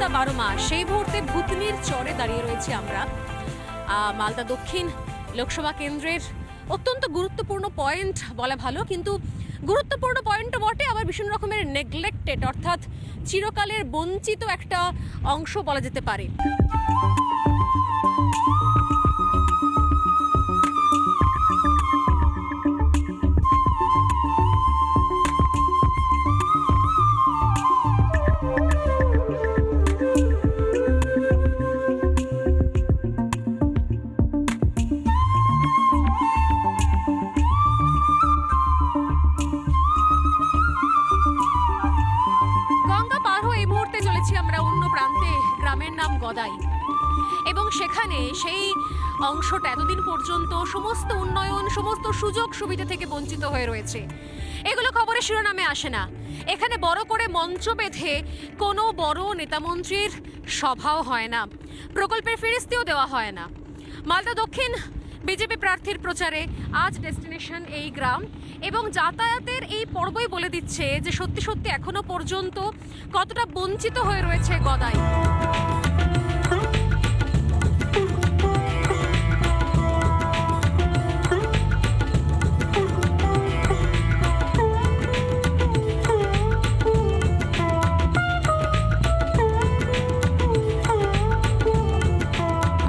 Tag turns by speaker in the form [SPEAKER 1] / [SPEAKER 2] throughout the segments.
[SPEAKER 1] মালদা 12 মাস, সেই মুহূর্তে ভূতনির চরে দাঁড়িয়ে রয়েছি আমরা। মালদা দক্ষিণ লোকসভা কেন্দ্রের অত্যন্ত গুরুত্বপূর্ণ পয়েন্ট বলা ভালো, কিন্তু গুরুত্বপূর্ণ পয়েন্টও বটে, আবার ভীষণ রকমের নেগলেক্টেড, অর্থাৎ চিরকালের বঞ্চিত একটা অংশ বলা যেতে পারে। আমরা অন্য প্রান্তে, গ্রামের নাম গদাই, এবং সেখানে সেই অংশটা এতদিন পর্যন্ত সমস্ত উন্নয়ন, সমস্ত সুযোগ সুবিধা থেকে বঞ্চিত হয়ে রয়েছে। এগুলো খবরের শিরোনামে আসে না। এখানে বড় করে মঞ্চ বেঁধে কোনো বড় নেতামন্ত্রীর সভাও হয় না, প্রকল্পের ফেরিস্তিও দেওয়া হয় না। মালদা দক্ষিণ বিজেপি প্রার্থীর প্রচারে আজ ডেস্টিনেশন এই গ্রাম, এবং যাতায়াতের এই পর্বই বলে দিচ্ছে যে সত্যি সত্যি এখনো পর্যন্ত কতটা বঞ্চিত হয়ে রয়েছে গদাই।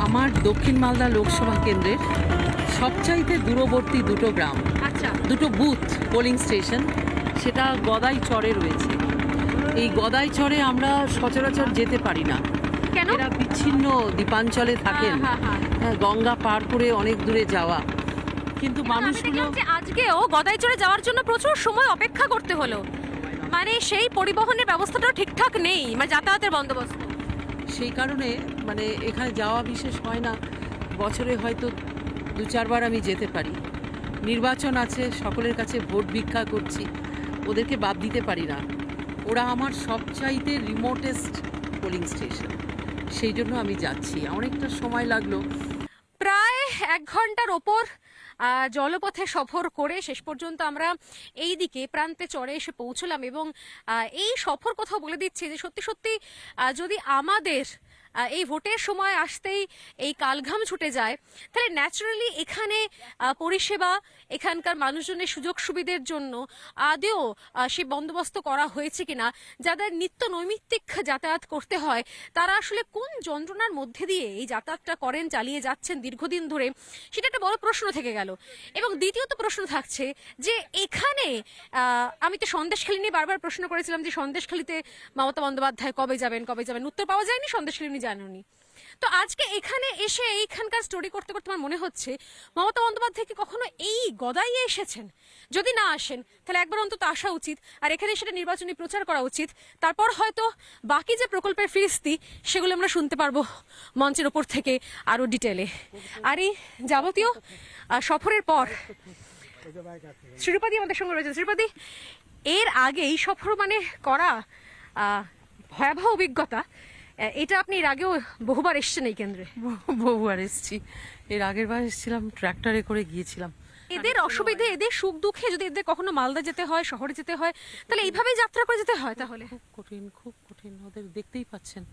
[SPEAKER 2] আমার দক্ষিণ মালদা লোকসভা কেন্দ্রের সবচাইতে দূরবর্তী দুটো গ্রাম, দুটো বুথ পোলিং স্টেশন, সেটা গদাই চরে রয়েছে। এই গদাই চরে আমরা সচরাচর যেতে পারি না, এরা বিচ্ছিন্ন দ্বীপাঞ্চলে থাকেন, গঙ্গা পার করে অনেক দূরে যাওয়া, কিন্তু মানুষগুলো
[SPEAKER 1] আজকেও গদাই চরে যাওয়ার জন্য প্রচুর সময় অপেক্ষা করতে হলো। মানে সেই পরিবহনের ব্যবস্থাটাও ঠিকঠাক নেই, মানে যাতায়াতের বন্দোবস্ত।
[SPEAKER 2] সেই কারণে মানে এখানে যাওয়া বিশেষ হয় না। বছরে হয়তো 2-4 বার আমি যেতে পারি। নির্বাচন আছে, সকলের কাছে ভোট ভিক্ষা করছি, ওদেরকে বাদ দিতে পারি না। ওরা আমার সবচাইতে রিমোটেস্ট পোলিং স্টেশন, সেই জন্য আমি যাচ্ছি। অনেকটা সময় লাগলো,
[SPEAKER 1] প্রায় 1 ঘন্টার ওপর জলপথে সফর করে শেষ পর্যন্ত আমরা এই দিকে প্রান্তে চরে এসে পৌঁছলাম। এবং এই সফর কথা বলে দিচ্ছি যে সত্যি সত্যি যদি আমাদের এই ভোটের সময় আসতেই এই কালঘাম ছুটে যায়, তাহলে ন্যাচারালি এখানে পরিষেবা, এখানকার মানুষজনের সুযোগ সুবিধার জন্য আদেও সে বন্দোবস্ত করা হয়েছে কিনা, যাদের নিত্য নৈমিত্তিক যাতায়াত করতে হয় তারা আসলে কোন যন্ত্রণার মধ্যে দিয়ে এই যাতায়াতটা করেন, চালিয়ে যাচ্ছেন দীর্ঘদিন ধরে, সেটা একটা বড় প্রশ্ন থেকে গেল। এবং দ্বিতীয়ত প্রশ্ন থাকছে যে এখানে আমি তো সন্দেশখালী নিয়ে বারবার প্রশ্ন করেছিলাম যে সন্দেশখালীতে মমতা বন্দ্যোপাধ্যায় কবে যাবেন, উত্তর পাওয়া যায়নি, সন্দেশখালী উনি জানেননি। তো আজকে এখানে এসে এইখানকার স্টোরি করতে করতে আমার মনে হচ্ছে মমতা বন্দ্যোপাধ্যায় কি কখনো এই গদাইয়ে এসেছেন? যদি না আসেন তাহলে একবার অন্তত আসা উচিত, আর এখানে সেটা নির্বাচনী প্রচার করা উচিত। তারপর হয়তো বাকি যে প্রকল্পের ফিরিস্তি সেগুলো আমরা শুনতে পারবো মঞ্চের ওপর থেকে আরো ডিটেলে। আর এই যাবতীয় সফরের পর শ্রীপতি আমাদের সঙ্গে রয়েছে। শ্রীপতি, এর আগে এই সফর মানে করা ভয়াবহ অভিজ্ঞতা, এটা আপনি এর আগেও বহুবার এসেছেন এই কেন্দ্রে?
[SPEAKER 2] বহুবার এসেছি। এর আগের বার এসেছিলাম ট্র্যাক্টরে করে গিয়েছিলাম।
[SPEAKER 1] এদের অসুবিধে, এদের সুখ দুঃখে যদি এদের কখনো মালদা যেতে হয়, শহরে যেতে হয়, তাহলে এইভাবেই যাত্রা করে যেতে হয়? তাহলে
[SPEAKER 2] খুব কঠিন। ওদের দেখতেই পাচ্ছেন,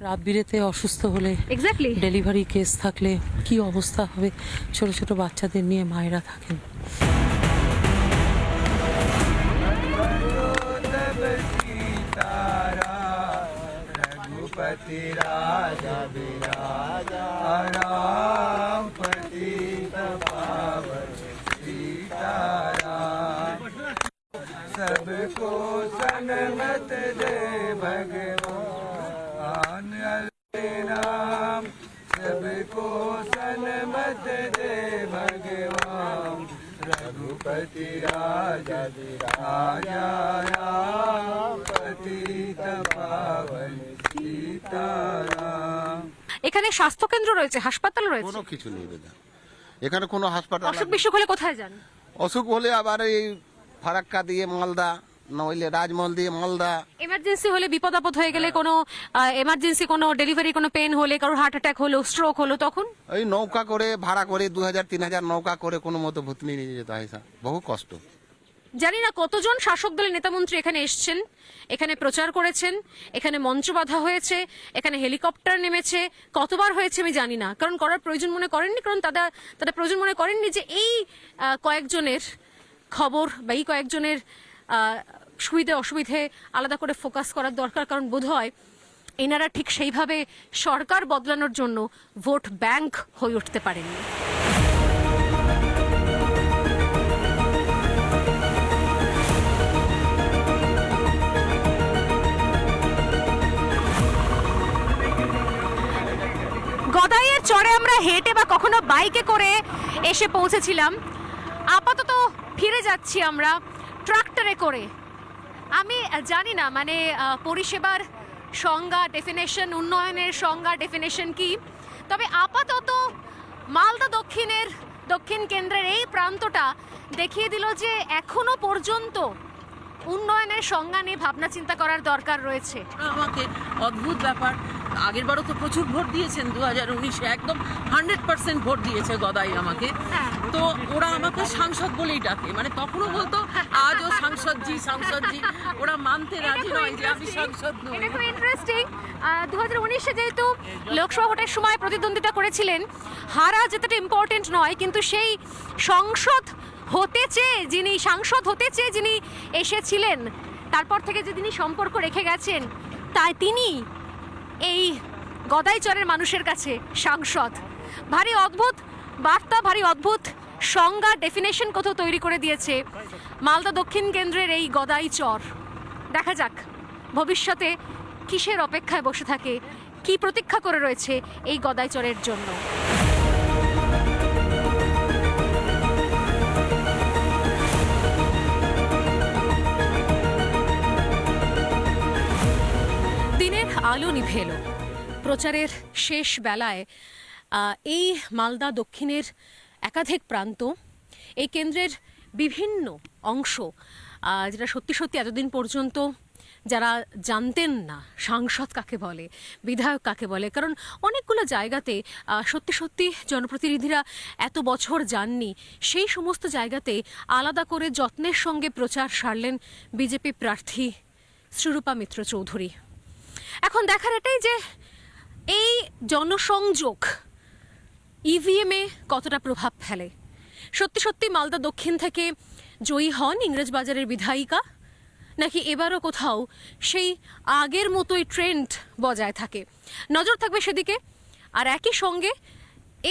[SPEAKER 2] রাত বিরেতে অসুস্থ হলে,
[SPEAKER 1] এক্স্যাক্টলি
[SPEAKER 2] ডেলিভারি কেস থাকলে কি অবস্থা হবে। ছোট ছোট বাচ্চাদের নিয়ে মায়েরা থাকেন।
[SPEAKER 3] रघुपति राजा विराजा राम पतित पावन सीताराम सबको सन्मत दे भगवान राम सबको सन्मत दे भगवान रघुपति राजा विराजा राम पतित पावन।
[SPEAKER 1] এখানে স্বাস্থ্য কেন্দ্র রয়েছে, হাসপাতাল রয়েছে?
[SPEAKER 4] কোনো কিছু নেই দাদা, এখানে কোনো হাসপাতাল।
[SPEAKER 1] অসুখ বিসুখ হলে কোথায় যান?
[SPEAKER 4] অসুখ হলে আবার এই ফারাক্কা দিয়ে মালদা, নইলে রাজমহল দিয়ে মালদা।
[SPEAKER 1] এমার্জেন্সি হলে, বিপদ আপদ হয়ে গেলে, কোনো এমার্জেন্সি, কোনো ডেলিভারি, কোনো পেন হলে, কারোর হার্ট অ্যাটাক হলো, স্ট্রোক হলো, তখন
[SPEAKER 4] ওই নৌকা করে ভাড়া করে 2000-3000 নৌকা করে কোনো মতো ভূতনি নিয়ে যেতে হয়। বহু কষ্ট।
[SPEAKER 1] জানি না কতজন শাসক দলের নেতামন্ত্রী এখানে এসছেন, এখানে প্রচার করেছেন, এখানে মঞ্চ বাঁধা হয়েছে, এখানে হেলিকপ্টার নেমেছে, কতবার হয়েছে আমি জানি না, কারণ করার প্রয়োজন মনে করেননি, কারণ তারা প্রয়োজন মনে করেননি যে এই কয়েকজনের খবর বা এই কয়েকজনের সুবিধে অসুবিধে আলাদা করে ফোকাস করার দরকার, কারণ বোধহয় এনারা ঠিক সেইভাবে সরকার বদলানোর জন্য ভোট ব্যাংক হয়ে উঠতে পারেননি। গদাইয়ের চরে আমরা হেঁটে বা কখনো বাইকে করে এসে পৌঁছেছিলাম, আপাতত ফিরে যাচ্ছি আমরা ট্রাক্টরে করে। আমি জানি না মানে পরিষেবার সংজ্ঞা, ডেফিনেশন, উন্নয়নের সংজ্ঞা, ডেফিনেশন কি, তবে আপাতত মালদা দক্ষিণ কেন্দ্রের এই প্রান্তটা দেখিয়ে দিল যে এখনো পর্যন্ত উন্নয়নের সংজ্ঞা নিয়ে ভাবনা চিন্তা করার দরকার রয়েছে।
[SPEAKER 2] আমাকে অদ্ভুত ব্যাপার, আগের বারও তো প্রচুর ভোট দিয়েছেন 2019-এ, একদম 100% ভোট দিয়েছে গদাই আমাকে। তো ওরা আমাকে সাংসদ বলেই ডাকে, মানে তখনও বলতো আজও সাংসদজি সাংসদজি, ওরা মানতে রাজি নয় যে আমি সাংসদ নই।
[SPEAKER 1] এটা খুব ইন্টারেস্টিং। 2019-এ যেহেতু লোকসভা ভোটের সময় প্রতিদ্বন্দ্বিতা করেছিলেন, হারা যেটা ইম্পর্টেন্ট নয়, কিন্তু সেই সাংসদ হতে চেয়ে যিনি এসেছিলেন, তারপর থেকে যে তিনি সম্পর্ক রেখে গেছেন, তাই তিনি এই গদাইচরের মানুষের কাছে সাংসদ। ভারী অদ্ভুত বার্তা, ভারী অদ্ভুত সংজ্ঞা, ডেফিনেশন কোথাও তৈরি করে দিয়েছে মালদা দক্ষিণ কেন্দ্রের এই গদাইচর। দেখা যাক ভবিষ্যতে কিসের অপেক্ষায় বসে থাকে, কি প্রতীক্ষা করে রয়েছে এই গদাইচরের জন্য। দিনের আলো নিভে এলো প্রচারের শেষ বেলায়। এই মালদা দক্ষিণের একাধিক প্রান্ত, এই কেন্দ্রের বিভিন্ন অংশ, যেটা সত্যি সত্যি এতদিন পর্যন্ত যারা জানতেন না সাংসদ কাকে বলে, বিধায়ক কাকে বলে, কারণ অনেকগুলো জায়গাতে সত্যি সত্যি জনপ্রতিনিধিরা এত বছর যাননি, সেই সমস্ত জায়গাতে আলাদা করে যত্নের সঙ্গে প্রচার সারলেন বিজেপি প্রার্থী শ্রীরূপা মিত্র চৌধুরী। এখন দেখার এটাই যে এই জনসংযোগ ইভিএমে কতটা প্রভাব ফেলে। সত্যি সত্যি মালদা দক্ষিণ থেকে জয়ী হন ইংরেজবাজারের বিধায়িকা, নাকি এবারও কোথাও সেই আগের মতোই ট্রেন্ড বজায় থাকে? নজর থাকবে সেদিকে। আর একই সঙ্গে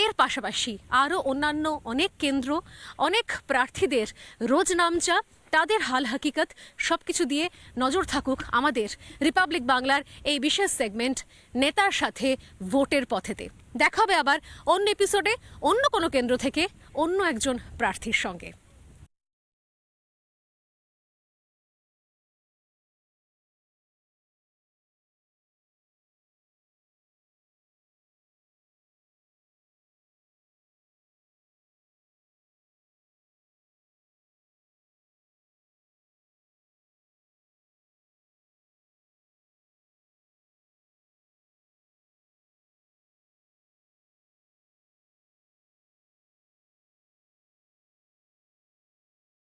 [SPEAKER 1] এর পাশাপাশি আরও অন্যান্য অনেক কেন্দ্র, অনেক প্রার্থীদের রোজ নামচা, তাদের হাল হাকিকত সবকিছু দিয়ে নজর থাকুক আমাদের রিপাবলিক বাংলার এই বিশেষ সেগমেন্ট নেতার সাথে ভোটের পথেতে। দেখা হবে আবার অন্য এপিসোডে অন্য কোনো কেন্দ্র থেকে অন্য একজন প্রার্থীর সঙ্গে।